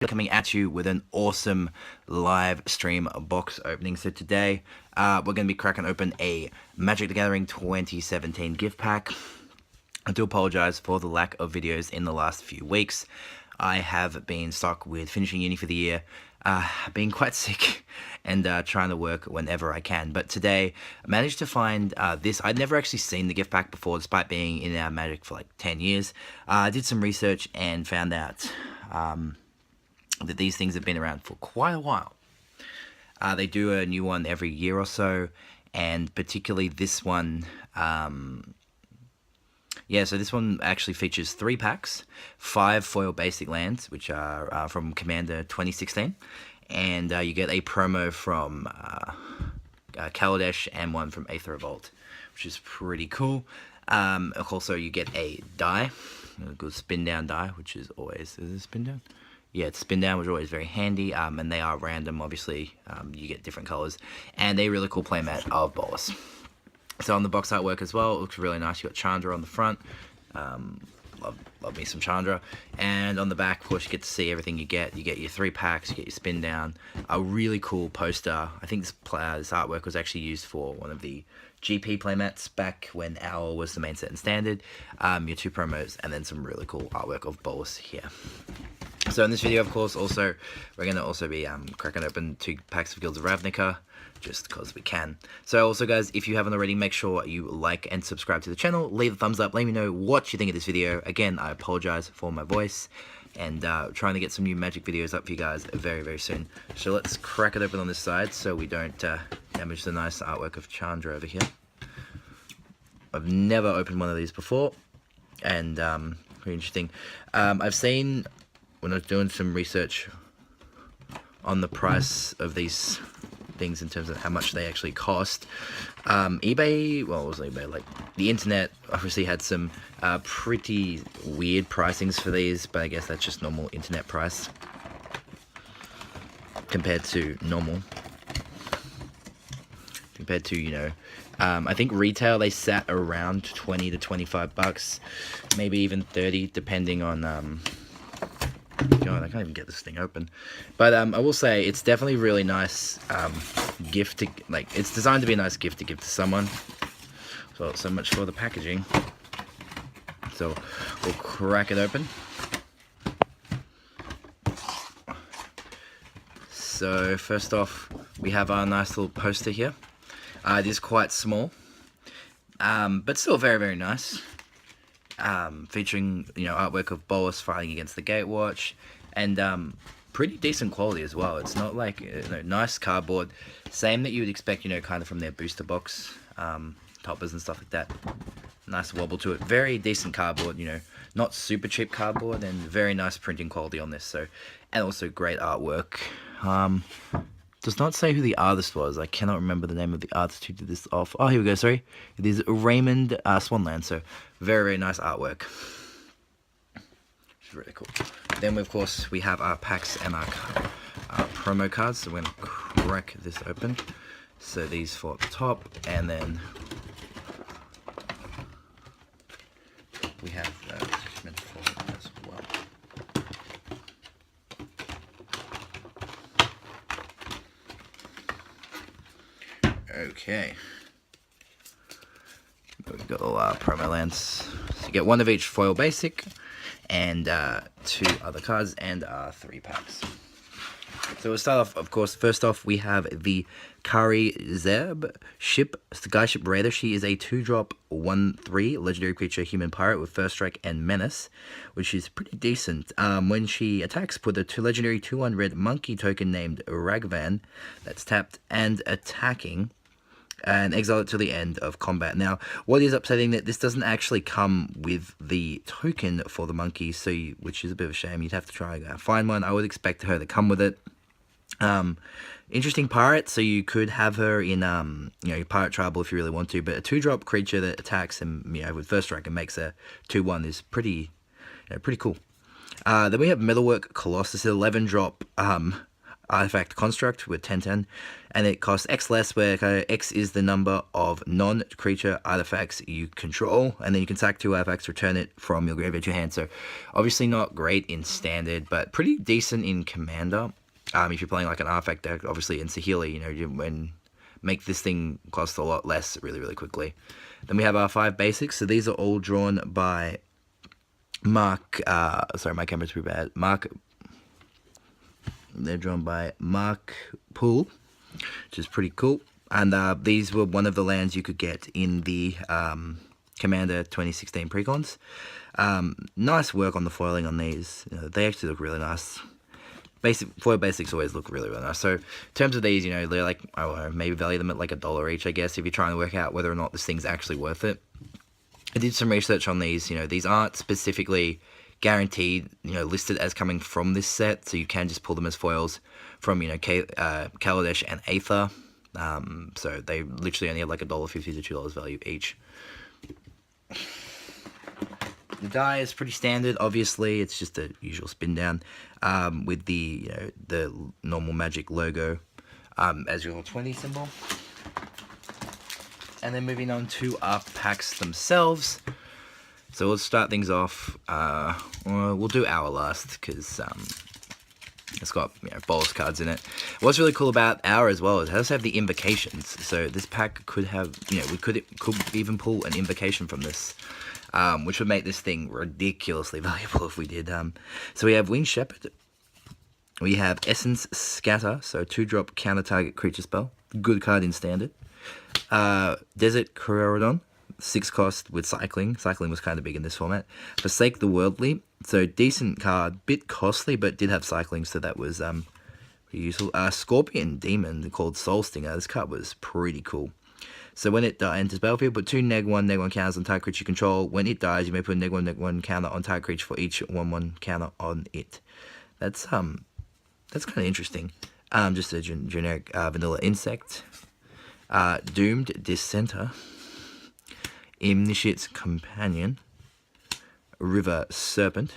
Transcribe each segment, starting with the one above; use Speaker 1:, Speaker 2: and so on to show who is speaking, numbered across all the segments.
Speaker 1: coming at you with an awesome live stream box opening. So today we're going to be cracking open a Magic the Gathering 2017 gift pack. I do apologize for the lack of videos in the last few weeks. I have been stuck with finishing uni for the year, being quite sick and trying to work whenever I can. But today I managed to find this. I'd never actually seen the gift pack before, despite being in our Magic for like 10 years. I did some research and found out that these things have been around for quite a while. They do a new one every year or so, and particularly this one, so this one actually features 3 packs, 5 foil basic lands, which are from Commander 2016, and you get a promo from Kaladesh and one from Aether Revolt, which is pretty cool. Also, you get a die, a good spin down die, which is always, is it spin down? Yeah, it's spin down, which is always very handy, and they are random, obviously. You get different colors, and a really cool playmat of Bolas. So on the box artwork as well, it looks really nice. You got Chandra on the front. Love me some Chandra. And on the back, of course, you get to see everything you get. You get your 3 packs, you get your spin down. A really cool poster. I think this artwork was actually used for one of the GP playmats back when Owl was the main set and standard. Your 2 promos, and then some really cool artwork of Bolas here. So in this video, of course, we're going to also be cracking open 2 packs of Guilds of Ravnica, just because we can. So also, guys, if you haven't already, make sure you like and subscribe to the channel. Leave a thumbs up. Let me know what you think of this video. Again, I apologize for my voice, and trying to get some new Magic videos up for you guys very, very soon. So let's crack it open on this side so we don't damage the nice artwork of Chandra over here. I've never opened one of these before, and pretty interesting. I've seen, when I was doing some research on the price of these things in terms of how much they actually cost, eBay, well, it wasn't eBay, like the internet obviously had some pretty weird pricings for these, but I guess that's just normal internet price compared to you know, I think retail they sat around 20 to 25 bucks, maybe even 30, depending on God, I can't even get this thing open. But I will say it's definitely really nice gift to, like, it's designed to be a nice gift to give to someone. So much for the packaging. So we'll crack it open. So first off, we have our nice little poster here. It is quite small, but still very, very nice. Featuring, you know, artwork of Bolas fighting against the Gatewatch, and pretty decent quality as well. It's not like, you know, nice cardboard, same that you would expect, you know, kind of from their booster box toppers and stuff like that. Nice wobble to it. Very decent cardboard, you know, not super cheap cardboard, and very nice printing quality on this. So, and also great artwork. Does not say who the artist was. I cannot remember the name of the artist who did this off. Oh, here we go, sorry. It is Raymond Swanland, so very, very nice artwork. It's really cool. Then, of course, we have our packs and our promo cards, so we're going to crack this open. So these 4 at the top, and then we have meant for as well. Okay, we've got all our promo lands. So you get 1 of each foil basic, and 2 other cards, and 3 packs. So we'll start off, of course, first off, we have the Kari Zeb ship, Skyship Raider. She is a 2-drop, 1/3 legendary creature, human pirate with First Strike and Menace, which is pretty decent. When she attacks, put a legendary 2/1 red monkey token named Ragvan that's tapped and attacking, and exile it to the end of combat. Now, what is upsetting that this doesn't actually come with the token for the monkey, so which is a bit of a shame. You'd have to try find one. I would expect her to come with it. Interesting pirate, so you could have her in you know, your pirate tribal if you really want to, but a 2-drop creature that attacks and, you know, with First Strike and makes a 2/1 is pretty, you know, pretty cool. Then we have Metalwork Colossus, 11-drop artifact construct with 10/10, and it costs X less, where X is the number of non-creature artifacts you control, and then you can sack 2 artifacts, return it from your graveyard to your hand. So obviously not great in standard, but pretty decent in commander. If you're playing like an artifact deck, obviously in Saheeli, you know, you make this thing cost a lot less really quickly. Then we have our 5 basics. So these are all drawn by Mark. Sorry, my camera's pretty bad. They're drawn by Mark Poole, which is pretty cool. And these were one of the lands you could get in the Commander 2016 precons. Nice work on the foiling on these. You know, they actually look really nice. Foil basics always look really nice. So in terms of these, you know, they're like, I don't know, maybe value them at like $1 each, I guess, if you're trying to work out whether or not this thing's actually worth it. I did some research on these. You know, these aren't specifically guaranteed, you know, listed as coming from this set, so you can just pull them as foils from, you know, Kaladesh and Aether. So they literally only have like $1.50 to $2 value each. The die is pretty standard. Obviously, it's just a usual spin down with the, you know, the normal Magic logo as your 20 symbol. And then moving on to our packs themselves. So let's start things off. We'll do our last because it's got, you know, bolus cards in it. What's really cool about our as well is it does have the invocations. So this pack could have, you know, we could even pull an invocation from this, which would make this thing ridiculously valuable if we did. So we have Winged Shepherd. We have Essence Scatter, so 2-drop counter target creature spell. Good card in standard. Desert Corridon, 6 cost with cycling. Cycling was kind of big in this format. Forsake the Worldly, so decent card, bit costly, but did have cycling, so that was pretty useful. Scorpion Demon called Soul Stinger. This card was pretty cool. So when it enters battlefield, put 2 -1/-1 counters on target creature you control. When it dies, you may put a -1/-1 counter on target creature for each 1/1 counter on it. That's kind of interesting. Just a generic vanilla insect. Doomed Dissenter. Initiate's Companion. River Serpent.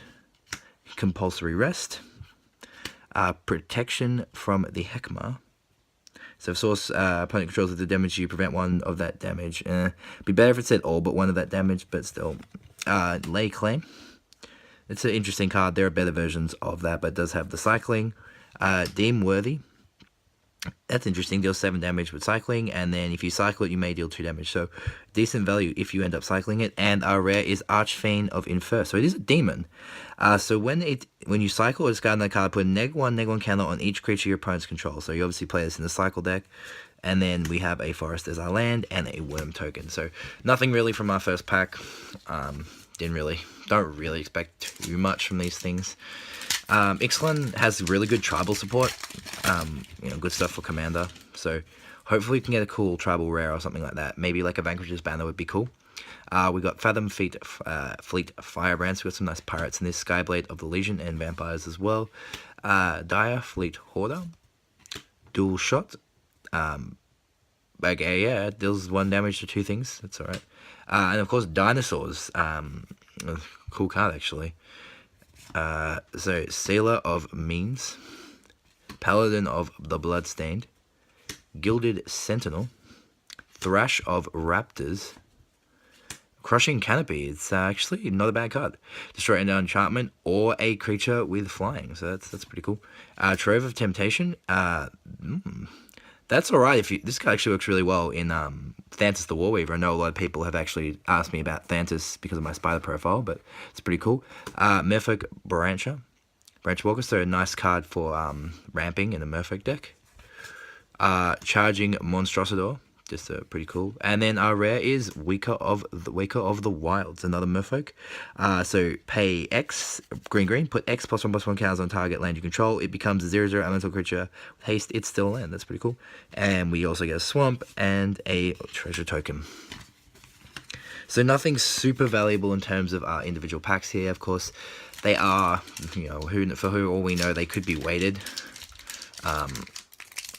Speaker 1: Compulsory Rest. Protection from the Heckma. So if source opponent controls the damage, you prevent 1 of that damage. Be better if it said all but 1 of that damage, but still. Lay Claim. It's an interesting card. There are better versions of that, but it does have the cycling. Deem Worthy. That's interesting. Deals 7 damage with cycling, and then if you cycle it, you may deal 2 damage. So decent value if you end up cycling it. And our rare is Archfiend of Infer. So it is a demon. So when you cycle or discard that card, put a -1/-1 counter on each creature your opponents control. So you obviously play this in the cycle deck. And then we have a forest as our land and a worm token. So nothing really from our first pack. Don't really expect too much from these things. Ixalan has really good tribal support, you know, good stuff for commander, so hopefully we can get a cool tribal rare or something like that. Maybe like a Vanquisher's Banner would be cool. We got Fathom Fleet Firebrands. We got some nice pirates in this, Skyblade of the Legion and vampires as well. Dire Fleet Hoarder, Dual Shot. Okay, yeah, it deals 1 damage to 2 things, that's alright. And of course Dinosaurs, cool card actually. So Sailor of Means, Paladin of the Bloodstained, Gilded Sentinel, Thrash of Raptors, Crushing Canopy. It's actually not a bad card. Destroy an enchantment or a creature with flying, so that's pretty cool. Trove of Temptation. That's alright. This card actually works really well in Thantis the Warweaver. I know a lot of people have actually asked me about Thantis because of my spider profile, but it's pretty cool. Merfolk Branch Walker, so a nice card for ramping in a Merfolk deck. Charging Monstrositor, just pretty cool. And then our rare is Waker of the Wilds, another Merfolk. So pay X, green, put X +1/+1 counters on target land you control. It becomes a 0/0 elemental creature. With haste, it's still a land. That's pretty cool. And we also get a swamp and a treasure token. So nothing super valuable in terms of our individual packs here. Of course, they are, you know, for who all we know, they could be weighted. I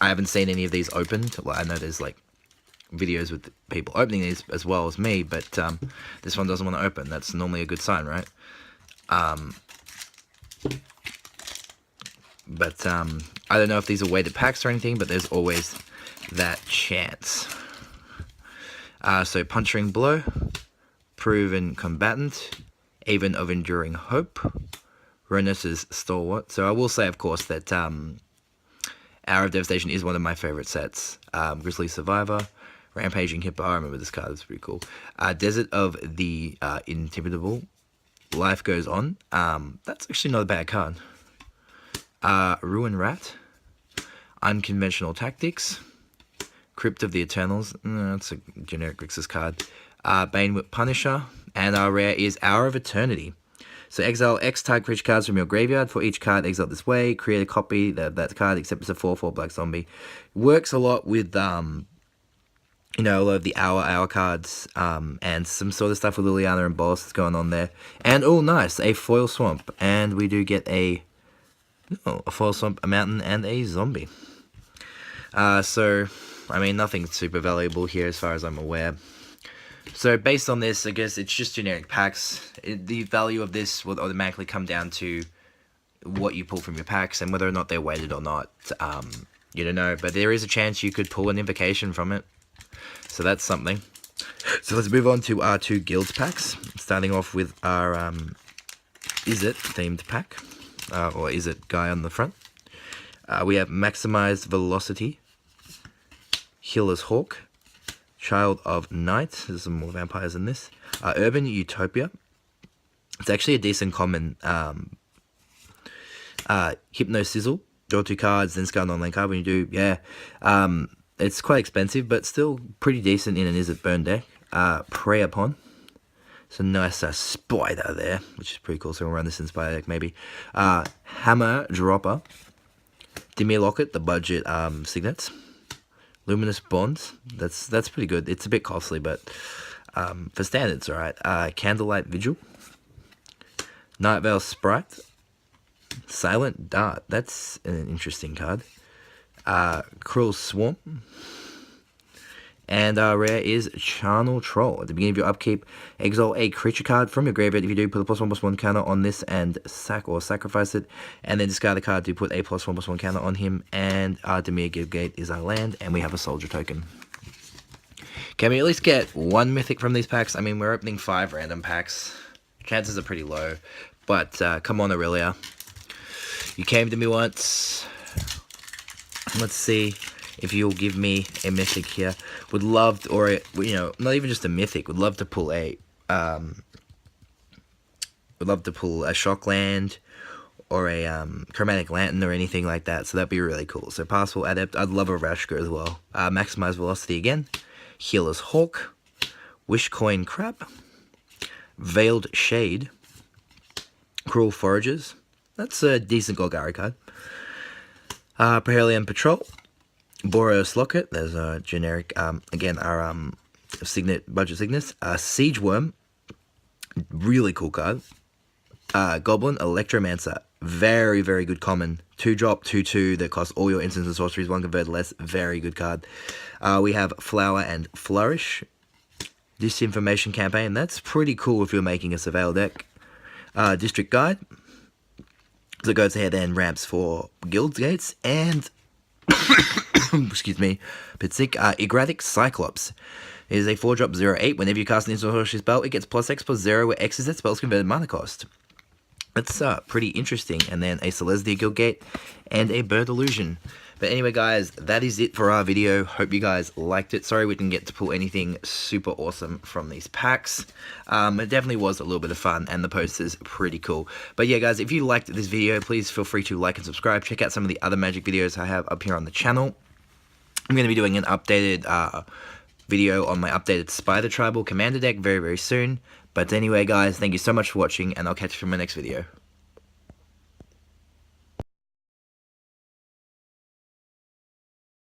Speaker 1: haven't seen any of these opened. Well, I know there's like videos with people opening these as well as me, but this one doesn't want to open. That's normally a good sign, right? But I don't know if these are weighted packs or anything, but there's always that chance. So Puncturing Blow, Proven Combatant, Even of Enduring Hope, Ronis's Stalwart. So I will say, of course, that Hour of Devastation is one of my favorite sets. Grizzly Survivor, Rampaging Hippo. I remember this card, it's pretty cool. Desert of the Intimidable, Life Goes On. That's actually not a bad card. Ruin Rat, Unconventional Tactics, Crypt of the Eternals. That's a generic Grixis card. Banewhip Punisher, and our rare is Hour of Eternity. So exile X type creature cards from your graveyard. For each card exiled this way, create a copy of that card, except it's a 4/4 black zombie. Works a lot with you know, a lot of the hour cards, and some sort of stuff with Liliana and Bolas that's going on there. And oh, nice, a foil swamp, and we do get a foil swamp, a mountain, and a zombie. So I mean, nothing super valuable here as far as I'm aware. So based on this, I guess it's just generic packs. The value of this will automatically come down to what you pull from your packs and whether or not they're weighted or not. You don't know, but there is a chance you could pull an invocation from it. So that's something. So let's move on to our 2 guilds packs. Starting off with our Is It themed pack, or Is It guy on the front. We have Maximized Velocity, Healer's Hawk, Child of Night. There's some more vampires in this. Urban Utopia. It's actually a decent common. Hypno Sizzle. Draw 2 cards, then discard an on-lane card when you do. Yeah. It's quite expensive, but still pretty decent in an Is It Burn deck. Prey Upon. It's a nice spider there, which is pretty cool. So we'll run this in spider deck maybe. Hammer Dropper. Dimir Locket, the budget signets. Luminous Bonds, that's pretty good. It's a bit costly, but for standards, alright. Candlelight Vigil, Night Veil Sprite, Silent Dart, that's an interesting card. Cruel Swarm, and our rare is Charnel Troll. At the beginning of your upkeep, exile a creature card from your graveyard. If you do, put a +1/+1 counter on this and sacrifice it, and then discard a card to put a +1/+1 counter on him. And our Dimir Gate is our land, and we have a soldier token. Can we at least get 1 mythic from these packs? I mean, we're opening 5 random packs. Chances are pretty low, but come on, Aurelia. You came to me once. Let's see if you'll give me a mythic here. Would love to, or you know, not even just a mythic. Would love to pull a Shockland or a Chromatic Lantern or anything like that. So that'd be really cool. So Passful Adept. I'd love a Rashka as well. Maximize Velocity again. Healer's Hawk. Wishcoin Crab. Veiled Shade. Cruel Foragers. That's a decent Golgari card. Perhelion Patrol. Boros Locket. There's a generic, again, our budget signets. Siege Worm. Really cool card. Goblin Electromancer. Very, very good common. 2-drop, 2/2 that costs all your instants and sorceries, 1 converted less. Very good card. We have Flower and Flourish. Disinformation Campaign. That's pretty cool if you're making a Surveil deck. District Guide. So it goes ahead and ramps for Guild Gates. And, excuse me, bit sick. Igratic Cyclops. It is a 4-drop 0/8. Whenever you cast an instant sorcery spell, it gets +X/+0, where X is that spell's converted mana cost. That's pretty interesting. And then a Celestia Guild Gate and a Bird Illusion. But anyway, guys, that is it for our video. Hope you guys liked it. Sorry we didn't get to pull anything super awesome from these packs. It definitely was a little bit of fun, and the poster's pretty cool. But yeah, guys, if you liked this video, please feel free to like and subscribe. Check out some of the other Magic videos I have up here on the channel. I'm going to be doing an updated video on my updated Spider Tribal Commander deck very, very soon. But anyway, guys, thank you so much for watching, and I'll catch you for my next video.